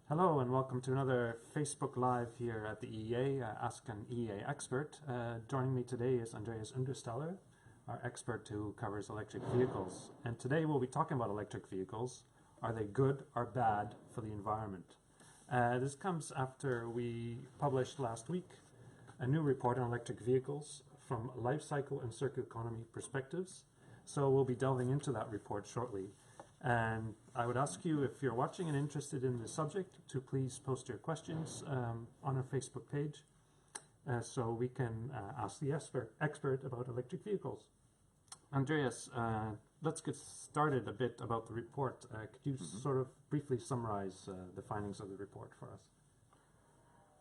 Hello and welcome to another Facebook Live here at the EEA, Ask an EEA Expert. Joining me today is Andreas Understaller, our expert who covers electric vehicles. And today we'll be talking about electric vehicles. Are they good or bad for the environment? This comes after we published last week a new report on electric vehicles from life cycle and circular economy perspectives. So we'll be delving into that report shortly. And I would ask you, if you're watching and interested in the subject, to please post your questions on our Facebook page so we can ask the expert about electric vehicles. Andreas, let's get started a bit about the report. Could you sort of briefly summarize the findings of the report for us?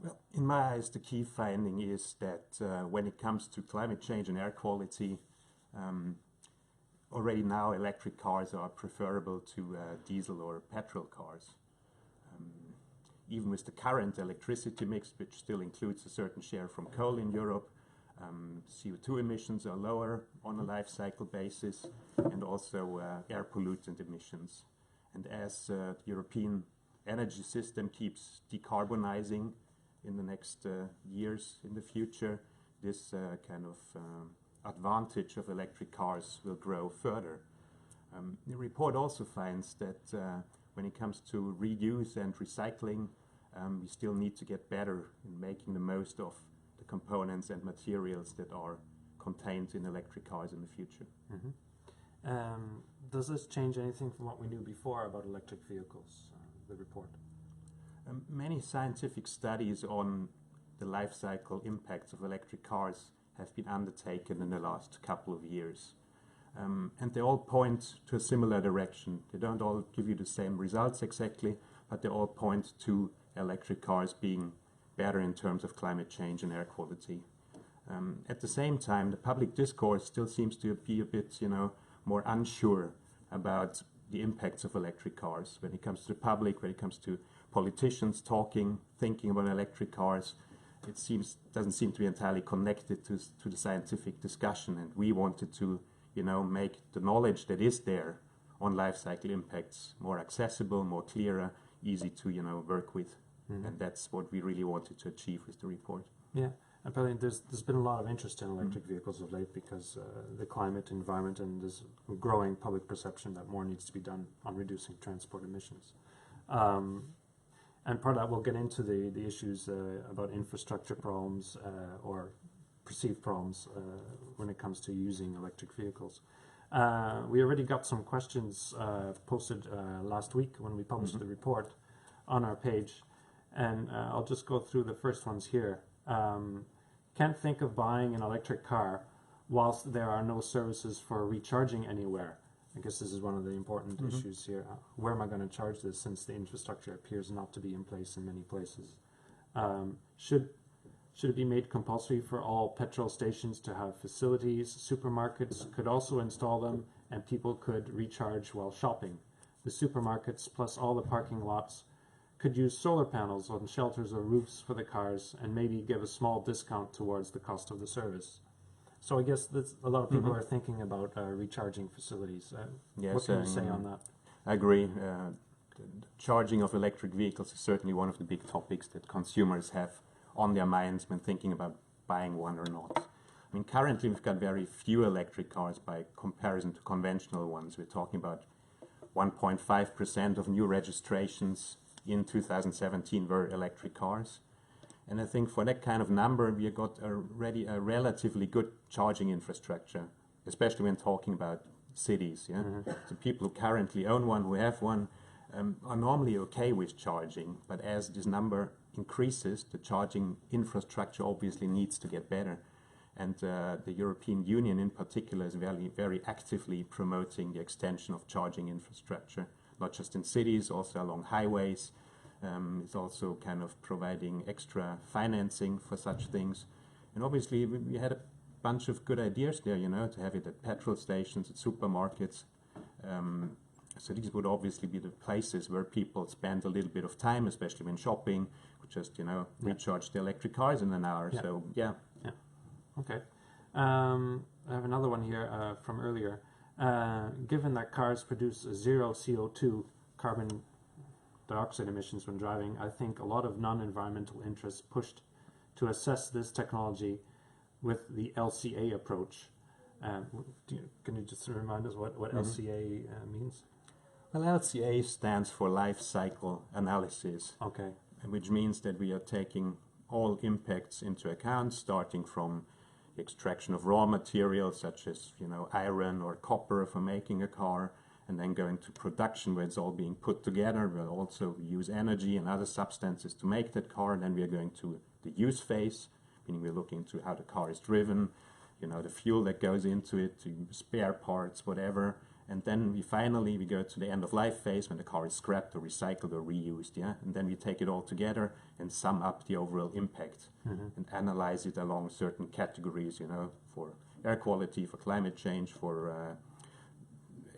Well, in my eyes, the key finding is that when it comes to climate change and air quality, already now electric cars are preferable to diesel or petrol cars. Even with the current electricity mix, which still includes a certain share from coal in Europe, CO2 emissions are lower on a life cycle basis, and also air pollutant emissions. And as the European energy system keeps decarbonizing in the next years in the future, this kind of advantage of electric cars will grow further. The report also finds that when it comes to reuse and recycling, we still need to get better in making the most of the components and materials that are contained in electric cars in the future. Does this change anything from what we knew before about electric vehicles, the report? Many scientific studies on the life cycle impacts of electric cars have been undertaken in the last couple of years. And they all point to a similar direction. They don't all give you the same results exactly, but they all point to electric cars being better in terms of climate change and air quality. At the same time, the public discourse still seems to be a bit, more unsure about the impacts of electric cars. When it comes to the public, when it comes to politicians talking, thinking about electric cars, it doesn't seem to be entirely connected to the scientific discussion, and we wanted to, make the knowledge that is there on life cycle impacts more accessible, more clearer, easy to, work with, and that's what we really wanted to achieve with the report. Yeah, apparently there's been a lot of interest in electric vehicles of late because the climate, environment, and there's growing public perception that more needs to be done on reducing transport emissions. And part of that, we'll get into the issues about infrastructure problems or perceived problems when it comes to using electric vehicles. We already got some questions posted last week when we published the report on our page, and I'll just go through the first ones here. Can't think of buying an electric car whilst there are no services for recharging anywhere. I guess this is one of the important issues here. Where am I going to charge this since the infrastructure appears not to be in place in many places? Should it be made compulsory for all petrol stations to have facilities? Supermarkets could also install them and people could recharge while shopping. The supermarkets plus all the parking lots could use solar panels on shelters or roofs for the cars and maybe give a small discount towards the cost of the service. So I guess that's, a lot of people are thinking about recharging facilities. Yes, what can you say on that? I agree. The charging of electric vehicles is certainly one of the big topics that consumers have on their minds when thinking about buying one or not. I mean, currently we've got very few electric cars by comparison to conventional ones. We're talking about 1.5% of new registrations in 2017 were electric cars. And I think for that kind of number, we have got already a relatively good charging infrastructure, especially when talking about cities. Yeah? So people who currently own one, who have one, are normally okay with charging. But as this number increases, the charging infrastructure obviously needs to get better. And the European Union in particular is very, very actively promoting the extension of charging infrastructure, not just in cities, also along highways. It's also kind of providing extra financing for such things. And obviously we had a bunch of good ideas there, to have it at petrol stations, at supermarkets. So these would obviously be the places where people spend a little bit of time, especially when shopping, just, recharge the electric cars in an hour. So, yeah. Okay. I have another one here from earlier. Given that cars produce zero CO2 carbon dioxide emissions when driving, I think a lot of non-environmental interests pushed to assess this technology with the LCA approach. Can you just remind us what LCA means? Well, LCA stands for life cycle analysis, Okay. which means that we are taking all impacts into account, starting from the extraction of raw materials such as iron or copper for making a car, and then going to production where it's all being put together. We'll also use energy and other substances to make that car. And then we are going to the use phase, meaning we're looking into how the car is driven, the fuel that goes into it, to spare parts, whatever. And then we go to the end of life phase when the car is scrapped or recycled or reused, and then we take it all together and sum up the overall impact and analyze it along certain categories, for air quality, for climate change, for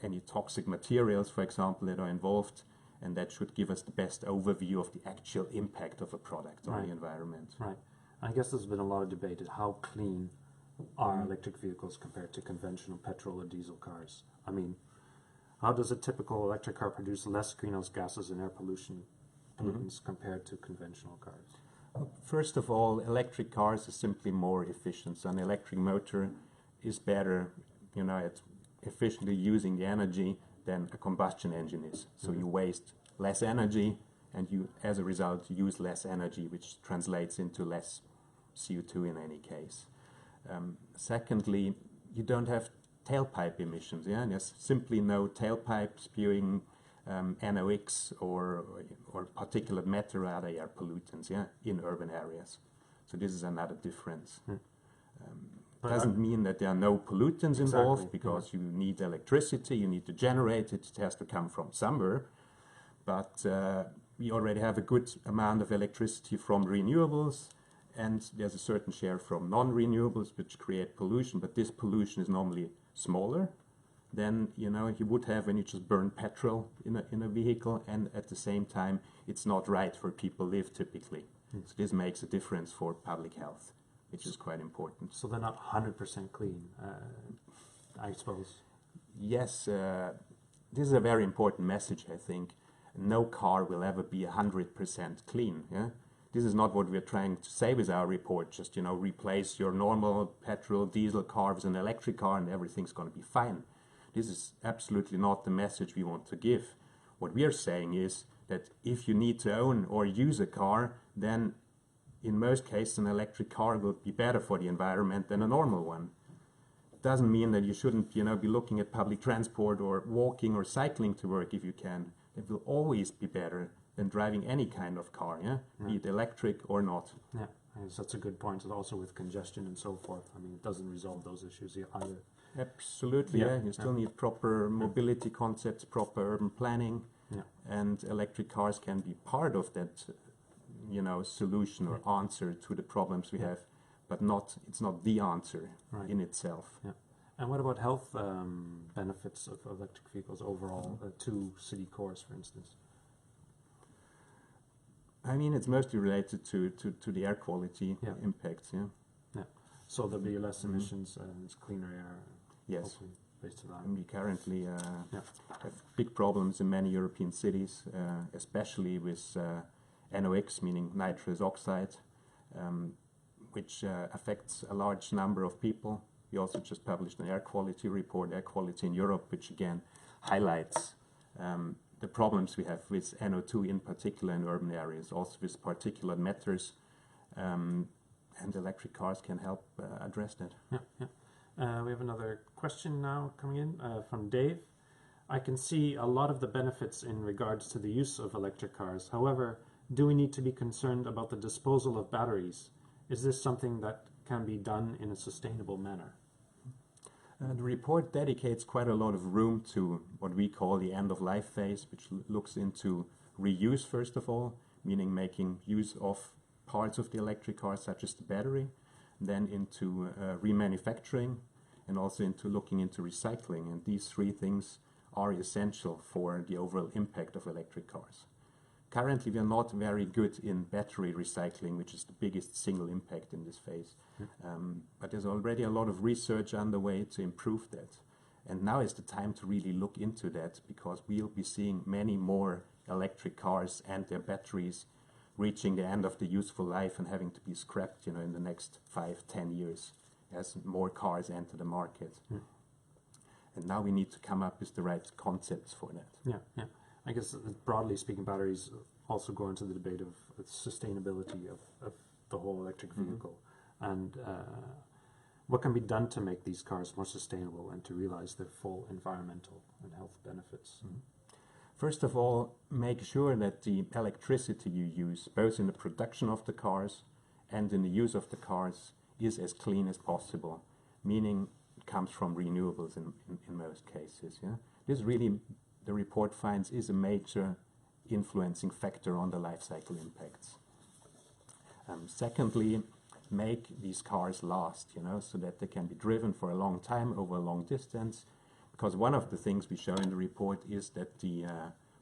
any toxic materials, for example, that are involved, and that should give us the best overview of the actual impact of a product on the environment. Right. I guess there's been a lot of debate at how clean are electric vehicles compared to conventional petrol or diesel cars. I mean, how does a typical electric car produce less greenhouse gases and air pollutants compared to conventional cars? First of all, electric cars are simply more efficient. So an electric motor is better, at efficiently using the energy than a combustion engine is. So you waste less energy, and you, as a result, use less energy, which translates into less CO2 in any case. Secondly, you don't have tailpipe emissions. There's simply no tailpipe spewing NOx or particulate matter or other air pollutants in urban areas. So this is another difference. Doesn't mean that there are no pollutants involved, because you need electricity, you need to generate it, it has to come from somewhere. But we already have a good amount of electricity from renewables, and there's a certain share from non-renewables which create pollution, but this pollution is normally smaller than you would have when you just burn petrol in a vehicle, and at the same time it's not right where people live typically. So this makes a difference for public health, which is quite important. So they're not 100% clean, I suppose. Yes, this is a very important message, I think. No car will ever be 100% clean. This is not what we're trying to say with our report, just replace your normal petrol, diesel car with an electric car and everything's going to be fine. This is absolutely not the message we want to give. What we are saying is that if you need to own or use a car, then in most cases an electric car will be better for the environment than a normal one. It doesn't mean that you shouldn't be looking at public transport or walking or cycling to work if you can. It will always be better than driving any kind of car, be it electric or not. Yeah, yes, that's a good point. And also with congestion and so forth, I mean, it doesn't resolve those issues either. Absolutely, You still need proper mobility concepts, proper urban planning, and electric cars can be part of that, solution or answer to the problems we have, but it's not the answer in itself. Yeah. And what about health benefits of electric vehicles overall to city cores, for instance? I mean, it's mostly related to the air quality impacts, Yeah. So there'll be less emissions and it's cleaner air. Yes. Based on that. And we currently have big problems in many European cities, especially with NOx, meaning nitrous oxide, which affects a large number of people. We also just published an air quality report, Air Quality in Europe, which again highlights the problems we have with NO2 in particular in urban areas, also with particulate matters, and electric cars can help address that. We have another question now coming in from Dave. I can see a lot of the benefits in regards to the use of electric cars. However, do we need to be concerned about the disposal of batteries? Is this something that can be done in a sustainable manner? The report dedicates quite a lot of room to what we call the end-of-life phase, which looks into reuse, first of all, meaning making use of parts of the electric car, such as the battery, then into remanufacturing, and also into looking into recycling. And these three things are essential for the overall impact of electric cars. Currently, we are not very good in battery recycling, which is the biggest single impact in this phase. But there's already a lot of research underway to improve that. And now is the time to really look into that, because we'll be seeing many more electric cars and their batteries reaching the end of the useful life and having to be scrapped, in the next 5-10 years as more cars enter the market. And now we need to come up with the right concepts for that. Yeah. I guess broadly speaking, batteries also go into the debate of sustainability of the whole electric vehicle, and what can be done to make these cars more sustainable and to realize their full environmental and health benefits. First of all, make sure that the electricity you use, both in the production of the cars and in the use of the cars, is as clean as possible, meaning it comes from renewables in most cases. Yeah? This really, the report finds, is a major influencing factor on the life cycle impacts. Secondly, make these cars last, so that they can be driven for a long time over a long distance. Because one of the things we show in the report is that the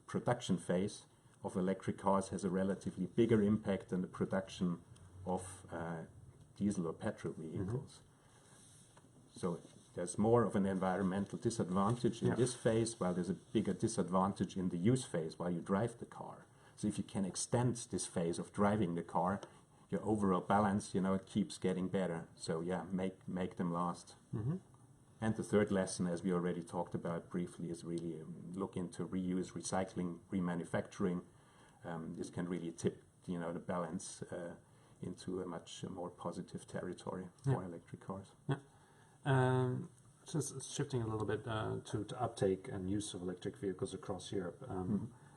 production phase of electric cars has a relatively bigger impact than the production of diesel or petrol vehicles. So there's more of an environmental disadvantage in this phase, while there's a bigger disadvantage in the use phase while you drive the car. So if you can extend this phase of driving the car, your overall balance, it keeps getting better. So yeah, make them last. And the third lesson, as we already talked about briefly, is really look into reuse, recycling, remanufacturing. This can really tip, the balance into a much more positive territory for electric cars. Just shifting a little bit to uptake and use of electric vehicles across Europe.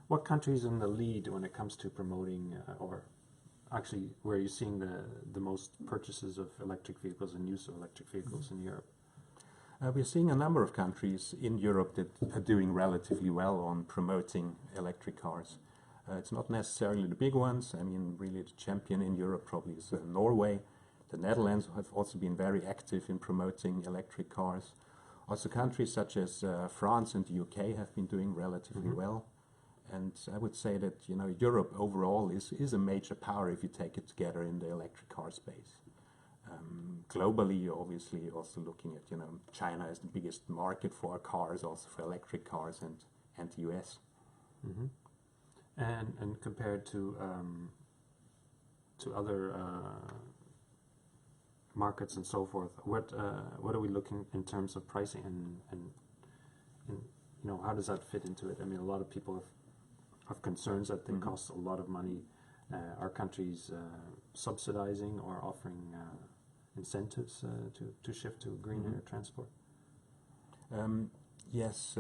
What countries in the lead when it comes to promoting, or actually where are you seeing the most purchases of electric vehicles and use of electric vehicles in Europe? We're seeing a number of countries in Europe that are doing relatively well on promoting electric cars. It's not necessarily the big ones. I mean, really the champion in Europe probably is Norway. The Netherlands have also been very active in promoting electric cars. Also countries such as France and the UK have been doing relatively well. And I would say that, Europe overall is a major power if you take it together in the electric car space. Globally, you're obviously also looking at, China as the biggest market for cars, also for electric cars, and the US. And compared to other markets and so forth, what are we looking in terms of pricing and how does that fit into it? I mean, a lot of people have concerns that they cost a lot of money. Are countries subsidizing or offering incentives to shift to greener transport? Yes,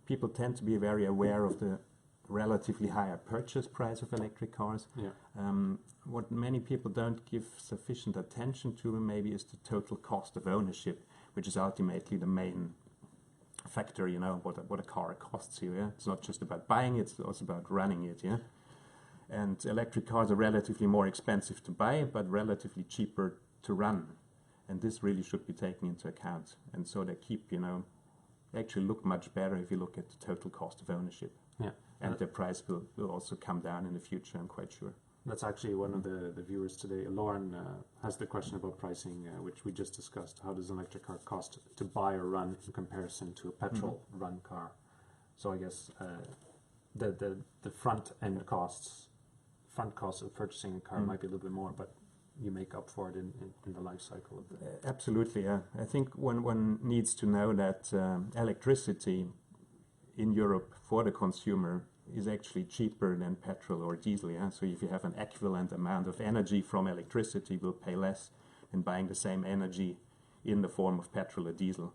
people tend to be very aware of the relatively higher purchase price of electric cars. What many people don't give sufficient attention to maybe is the total cost of ownership, which is ultimately the main factor, what a car costs you. Yeah? It's not just about buying it, it's also about running it. Yeah. And electric cars are relatively more expensive to buy, but relatively cheaper to run. And this really should be taken into account. And so they keep, actually look much better if you look at the total cost of ownership. And the price will also come down in the future, I'm quite sure. That's actually one of the viewers today. Lauren has the question about pricing, which we just discussed. How does an electric car cost to buy or run in comparison to a petrol run car? So I guess the front costs of purchasing a car might be a little bit more, but you make up for it in the life cycle of it. Absolutely, yeah. I think one needs to know that electricity in Europe for the consumer is actually cheaper than petrol or diesel. Yeah? So if you have an equivalent amount of energy from electricity, you will pay less than buying the same energy in the form of petrol or diesel.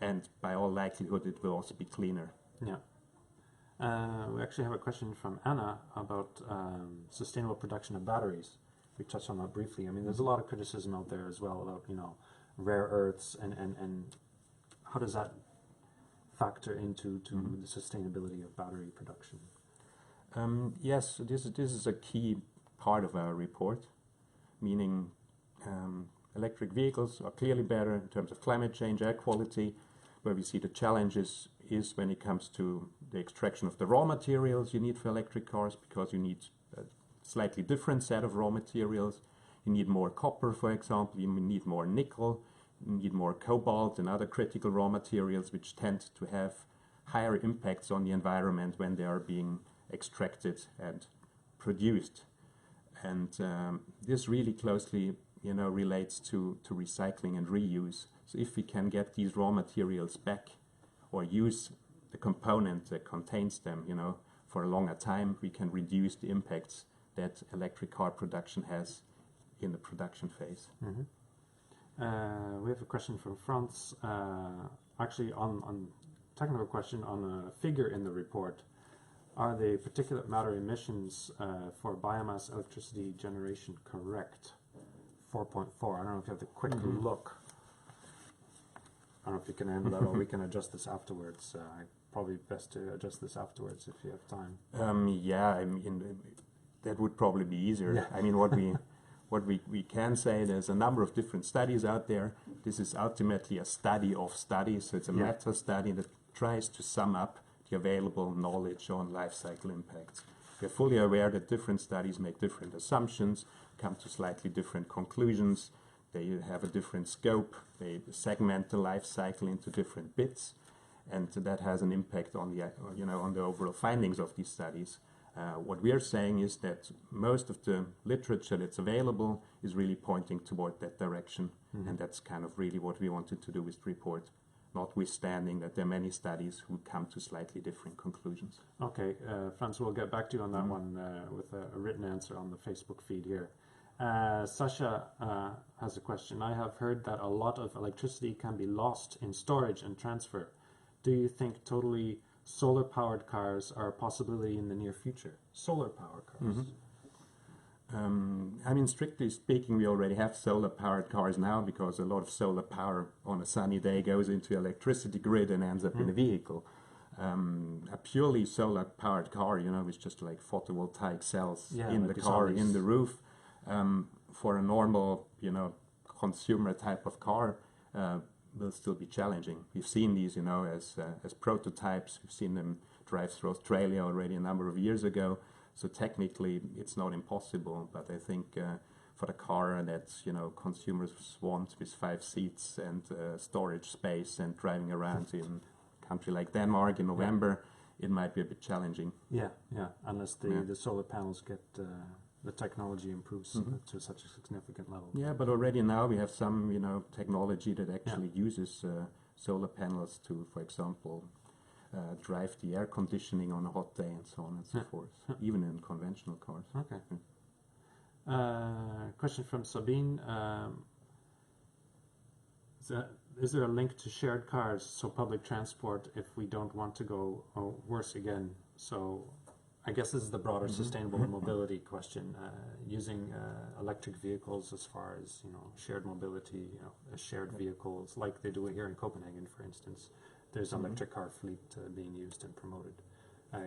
And by all likelihood, it will also be cleaner. Yeah. We actually have a question from Anna about sustainable production of batteries. We touched on that briefly. I mean, there's a lot of criticism out there as well about, rare earths and how does that factor into the sustainability of battery production? Yes, this is a key part of our report, meaning electric vehicles are clearly better in terms of climate change, air quality. Where we see the challenges is when it comes to the extraction of the raw materials you need for electric cars, because you need a slightly different set of raw materials. You need more copper, for example, you need more nickel, you need more cobalt and other critical raw materials which tend to have higher impacts on the environment when they are being extracted and produced. And this really closely, relates to recycling and reuse. So if we can get these raw materials back or use the component that contains them, for a longer time, we can reduce the impacts that electric car production has in the production phase. We have a question from Franz, actually on technical question on a figure in the report. Are the particulate matter emissions for biomass electricity generation correct? 4.4. I don't know if you have the quick look. I don't know if you can handle that, or we can adjust this afterwards. Probably best to adjust this afterwards if you have time. That would probably be easier. Yeah. I mean, what we can say, there's a number of different studies out there. This is ultimately a study of studies, so it's a meta study that tries to sum up the available knowledge on life cycle impacts. We're fully aware that different studies make different assumptions, come to slightly different conclusions. They have a different scope. They segment the life cycle into different bits, and that has an impact on the on the overall findings of these studies. What we are saying is that most of the literature that's available is really pointing toward that direction, and that's kind of really what we wanted to do with the report, notwithstanding that there are many studies who come to slightly different conclusions. Okay, Franz, we'll get back to you on that one with a written answer on the Facebook feed here. Sasha has a question. I have heard that a lot of electricity can be lost in storage and transfer. Do you think totally solar-powered cars are a possibility in the near future? Solar-powered cars? I mean, strictly speaking, we already have solar-powered cars now, because a lot of solar power on a sunny day goes into the electricity grid and ends up in a vehicle. A purely solar-powered car, with just like photovoltaic cells in the car, in the roof, for a normal, consumer type of car, will still be challenging. We've seen these, as prototypes. We've seen them drive through Australia already a number of years ago. So technically, it's not impossible. But I think for the car that consumers want, with 5 seats and storage space and driving around in a country like Denmark in November, it might be a bit challenging. Yeah, unless the solar panels get the technology improves to such a significant level. Yeah, but already now we have some, technology that actually uses solar panels to, for example, drive the air conditioning on a hot day and so on and so forth, even in conventional cars. Okay. Question from Sabine. Is there a link to shared cars, so public transport, if we don't want to go worse again? So I guess this is the broader sustainable mobility question, using electric vehicles as far as shared mobility, shared vehicles like they do here in Copenhagen, for instance. There's an electric car fleet being used and promoted.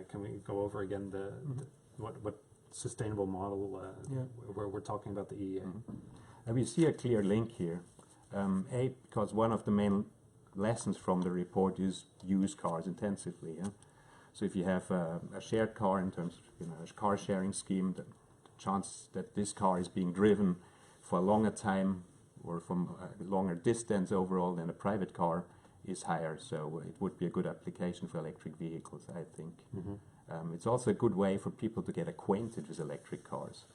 Can we go over again what sustainable model where we're talking about the EEA? We see a clear link here. Because one of the main lessons from the report is use cars intensively. Yeah? So if you have a shared car in terms of a car sharing scheme, the chance that this car is being driven for a longer time or from a longer distance overall than a private car is higher. So it would be a good application for electric vehicles, I think. It's also a good way for people to get acquainted with electric cars.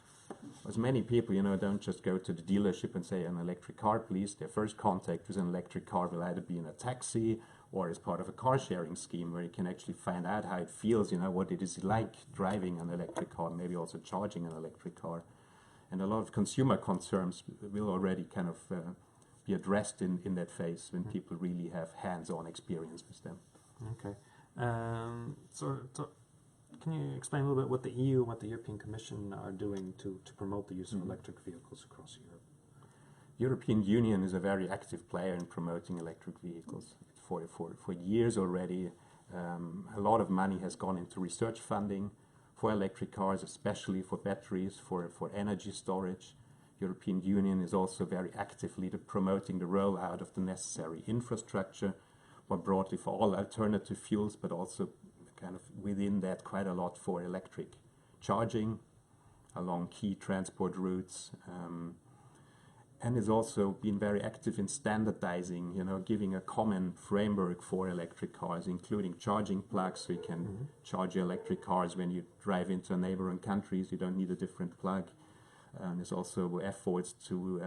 As many people, don't just go to the dealership and say, an electric car, please. Their first contact with an electric car will either be in a taxi or as part of a car sharing scheme where you can actually find out how it feels, what it is like driving an electric car, maybe also charging an electric car. And a lot of consumer concerns will already kind of be addressed in that phase when people really have hands-on experience with them. Okay. So can you explain a little bit what the EU and what the European Commission are doing to promote the use of electric vehicles across Europe? European Union is a very active player in promoting electric vehicles. For years already, a lot of money has gone into research funding for electric cars, especially for batteries, for energy storage. European Union is also very actively promoting the rollout of the necessary infrastructure, more broadly for all alternative fuels, but also kind of within that quite a lot for electric charging along key transport routes. and has also been very active in standardizing, giving a common framework for electric cars, including charging plugs, so you can charge your electric cars when you drive into neighboring countries. You don't need a different plug. There's also efforts to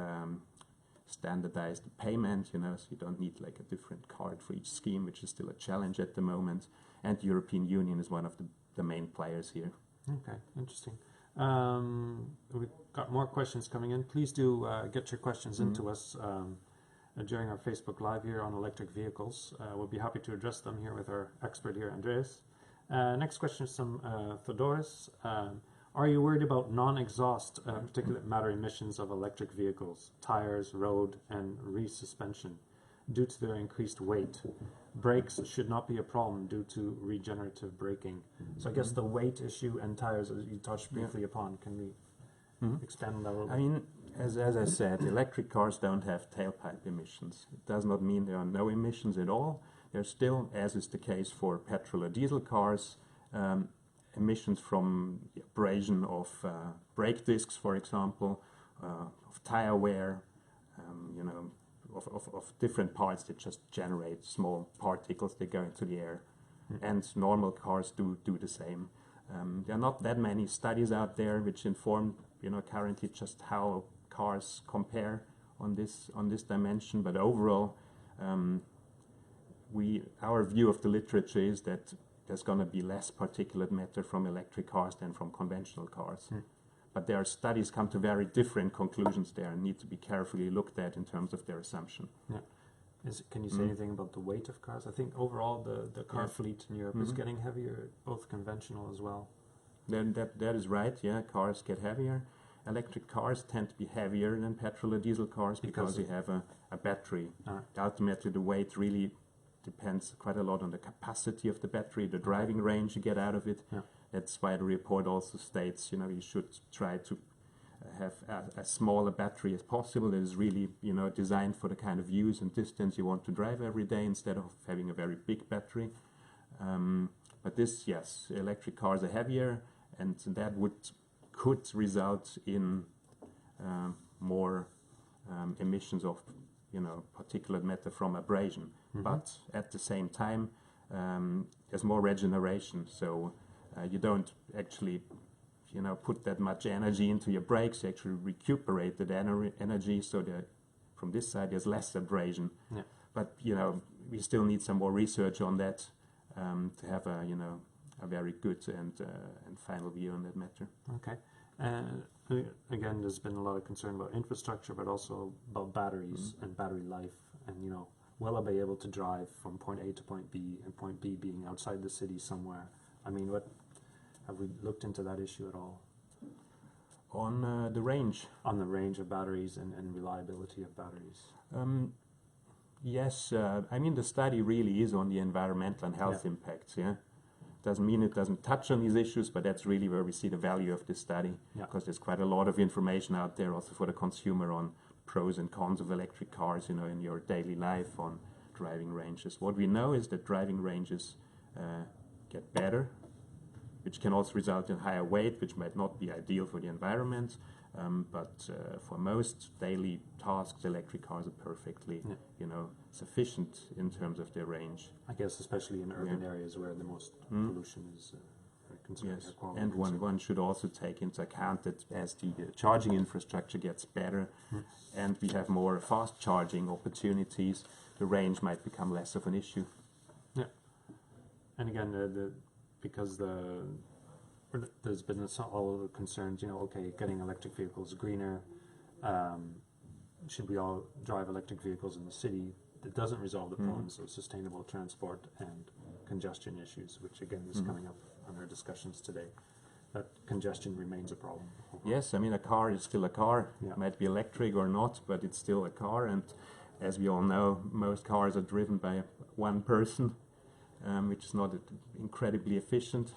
standardize the payment, so you don't need like a different card for each scheme, which is still a challenge at the moment. And the European Union is one of the main players here. Okay, interesting. We've got more questions coming in. Please do get your questions into us during our Facebook Live here on electric vehicles. We'll be happy to address them here with our expert here, Andreas. Next question is from Theodoros. Are you worried about non-exhaust particulate matter emissions of electric vehicles, tires, road, and resuspension due to their increased weight? Brakes should not be a problem due to regenerative braking. So I guess the weight issue and tires, as you touched briefly upon, can we expand that a little bit? I mean, as I said, electric cars don't have tailpipe emissions. It does not mean there are no emissions at all. There's still, as is the case for petrol or diesel cars, emissions from the abrasion of brake discs, for example, of tire wear, of different parts that just generate small particles that go into the air. And normal cars do the same. There are not that many studies out there which inform, currently just how cars compare on this dimension. But overall, our view of the literature is that there's going to be less particulate matter from electric cars than from conventional cars. But there are studies come to very different conclusions there and need to be carefully looked at in terms of their assumption. Yeah. Can you say anything about the weight of cars? I think overall the car fleet in Europe is getting heavier, both conventional as well. Then that is right, yeah, cars get heavier. Electric cars tend to be heavier than petrol or diesel cars because they have a battery. Ultimately, the weight really depends quite a lot on the capacity of the battery, the driving range you get out of it. Yeah. That's why the report also states, you should try to have as small a battery as possible that is really, designed for the kind of use and distance you want to drive every day instead of having a very big battery. But yes, electric cars are heavier, and that could result in more emissions of, particulate matter from abrasion. But at the same time, there's more regeneration, so you don't actually put that much energy into your brakes. You actually recuperate that energy, so that from this side there's less abrasion. Yeah. But we still need some more research on that to have a very good and final view on that matter. Okay. Again, there's been a lot of concern about infrastructure, but also about batteries and battery life, and will I be able to drive from point A to point B, and point B being outside the city somewhere? I mean, have we looked into that issue at all? On the range? On the range of batteries and reliability of batteries? Yes, I mean the study really is on the environmental and health impacts, yeah? Doesn't mean it doesn't touch on these issues, but that's really where we see the value of this study, because there's quite a lot of information out there also for the consumer on pros and cons of electric cars, in your daily life, on driving ranges. What we know is that driving ranges get better, which can also result in higher weight, which might not be ideal for the environment. But for most daily tasks, electric cars are perfectly, sufficient in terms of their range. I guess especially in urban areas where the most pollution is concerned. Yes, and one should also take into account that as the charging infrastructure gets better and we have more fast charging opportunities, the range might become less of an issue. Yeah, and again, because there's been all of the concerns, getting electric vehicles greener, should we all drive electric vehicles in the city? That doesn't resolve the problems of sustainable transport and congestion issues, which again is coming up on our discussions today. That congestion remains a problem. Yes, I mean a car is still a car. It might be electric or not, but it's still a car, and as we all know, most cars are driven by one person, which is not incredibly efficient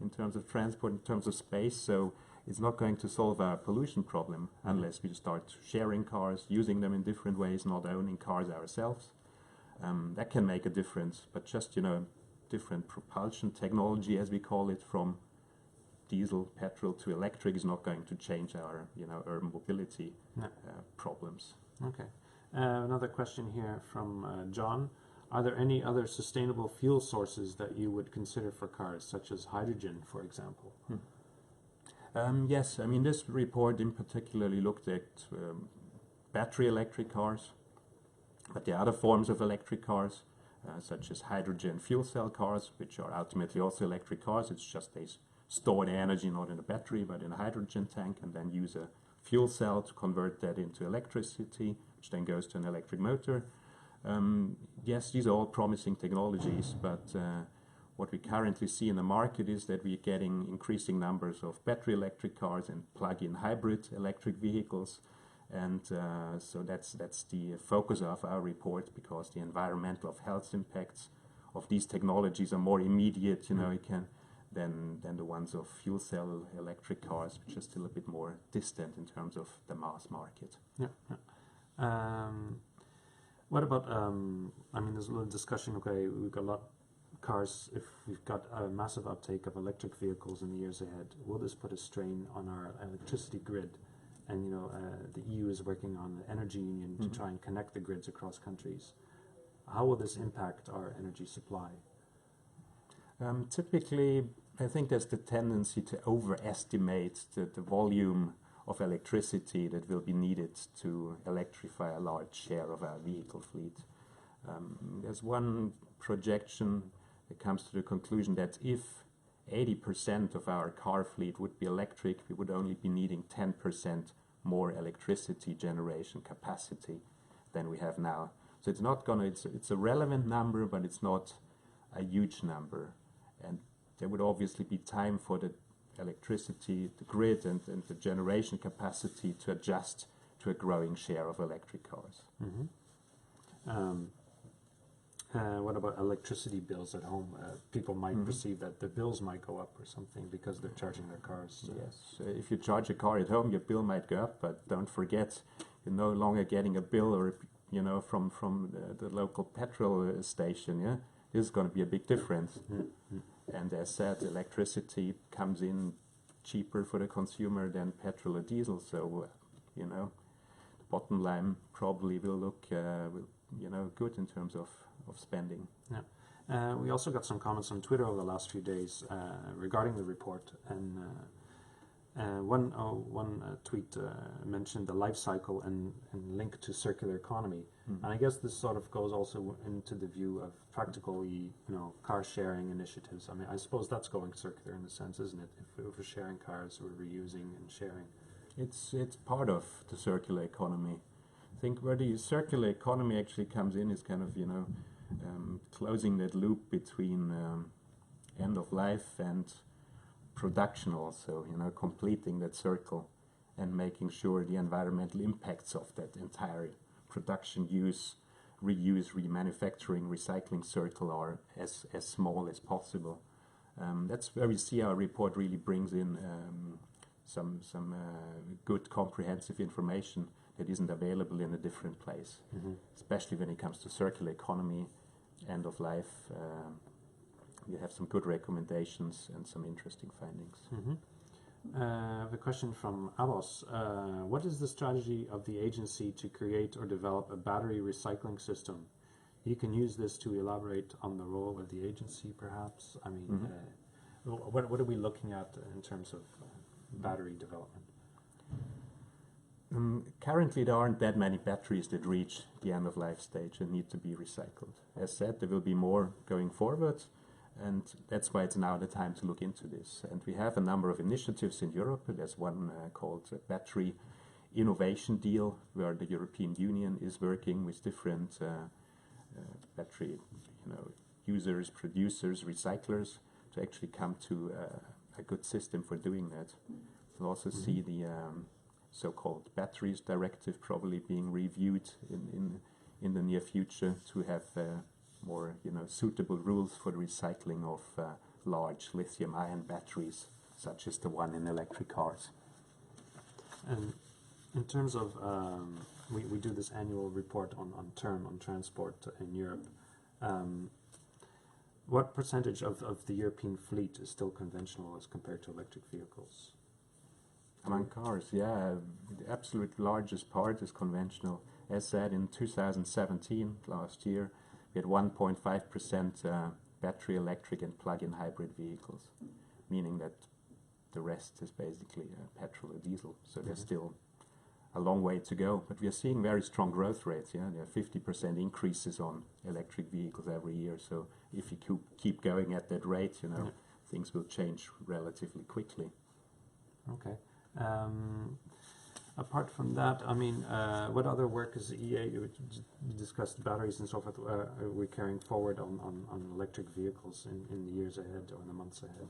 in terms of transport, in terms of space, so it's not going to solve our pollution problem unless we start sharing cars, using them in different ways, not owning cars ourselves. That can make a difference, but just, different propulsion technology, as we call it, from diesel, petrol to electric is not going to change our, urban mobility problems. Okay. Another question here from John. Are there any other sustainable fuel sources that you would consider for cars, such as hydrogen, for example? Yes, I mean, this report in particularly looked at battery electric cars, but there are other forms of electric cars, such as hydrogen fuel cell cars, which are ultimately also electric cars. It's just they store the energy not in a battery, but in a hydrogen tank, and then use a fuel cell to convert that into electricity, which then goes to an electric motor. Yes, these are all promising technologies, but what we currently see in the market is that we're getting increasing numbers of battery electric cars and plug-in hybrid electric vehicles. And so that's the focus of our report, because the environmental health impacts of these technologies are more immediate, than the ones of fuel cell electric cars, which are still a bit more distant in terms of the mass market. Yeah. What about, there's a little discussion, okay, we've got a lot of cars, if we've got a massive uptake of electric vehicles in the years ahead, will this put a strain on our electricity grid? And, the EU is working on the energy union to try and connect the grids across countries. How will this impact our energy supply? Typically, I think there's the tendency to overestimate the volume of electricity that will be needed to electrify a large share of our vehicle fleet. There's one projection that comes to the conclusion that if 80% of our car fleet would be electric, we would only be needing 10% more electricity generation capacity than we have now. So it's a relevant number, but it's not a huge number. And there would obviously be time for the electricity, the grid and the generation capacity to adjust to a growing share of electric cars. What about electricity bills at home? People might perceive that the bills might go up or something because they're charging their cars. Yes, if you charge a car at home, your bill might go up, but don't forget, you're no longer getting a bill from the local petrol station. Yeah, this is going to be a big difference. And as said, electricity comes in cheaper for the consumer than petrol or diesel. So, the bottom line probably will look, good in terms of spending. Yeah. We also got some comments on Twitter over the last few days regarding the report, and one tweet mentioned the life cycle and link to circular economy. And I guess this sort of goes also into the view of practical, car sharing initiatives. I mean, I suppose that's going circular in a sense, isn't it? If we're sharing cars, we're reusing and sharing. It's part of the circular economy. I think where the circular economy actually comes in is kind of, closing that loop between end of life and production also, completing that circle and making sure the environmental impacts of that entire production, use, reuse, remanufacturing, recycling circle are as small as possible. That's where we see our report really brings in some good comprehensive information that isn't available in a different place, especially when it comes to circular economy, end of life. You have some good recommendations and some interesting findings. I have a question from Abos. What is the strategy of the agency to create or develop a battery recycling system? You can use this to elaborate on the role of the agency, perhaps. I mean, what are we looking at in terms of battery development? Currently, there aren't that many batteries that reach the end-of-life stage and need to be recycled. As said, there will be more going forward, and that's why it's now the time to look into this. And we have a number of initiatives in Europe. There's one called Battery Innovation Deal, where the European Union is working with different battery users, producers, recyclers to actually come to a good system for doing that. We'll also see the so-called batteries directive probably being reviewed in the near future to have more suitable rules for the recycling of large lithium-ion batteries, such as the one in electric cars. And in terms of, we do this annual report on transport in Europe. What percentage of the European fleet is still conventional as compared to electric vehicles? Among cars, yeah, the absolute largest part is conventional. As said, in 2017, last year, we had 1.5% battery electric and plug-in hybrid vehicles, meaning that the rest is basically petrol or diesel. So there's still a long way to go, but we are seeing very strong growth rates. Yeah, there are 50% increases on electric vehicles every year. So if you keep going at that rate, you know, things will change relatively quickly. Okay. Apart from that, I mean, what other work is EEA? You discussed batteries and so forth. Are we carrying forward on electric vehicles in the years ahead or in the months ahead?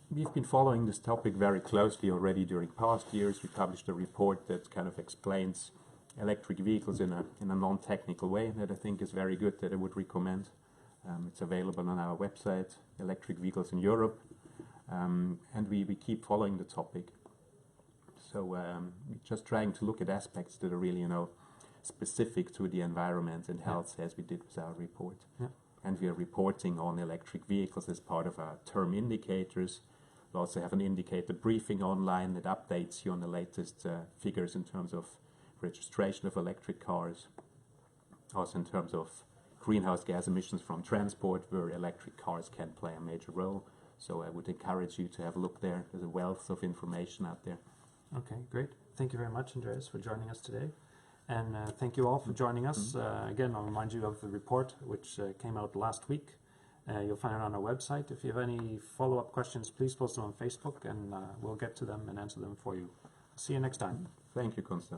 We've been following this topic very closely already during past years. We published a report that kind of explains electric vehicles in a non-technical way that I think is very good, that I would recommend. It's available on our website, Electric Vehicles in Europe, and we keep following the topic. So we're just trying to look at aspects that are really, you know, specific to the environment and health, as we did with our report. Yeah. And we are reporting on electric vehicles as part of our term indicators. We also have an indicator briefing online that updates you on the latest figures in terms of registration of electric cars, also in terms of greenhouse gas emissions from transport, where electric cars can play a major role. So I would encourage you to have a look there. There's a wealth of information out there. Okay, great. Thank you very much, Andreas, for joining us today. And thank you all for joining us. Again, I'll remind you of the report, which came out last week. You'll find it on our website. If you have any follow-up questions, please post them on Facebook, and we'll get to them and answer them for you. See you next time. Thank you, Constance.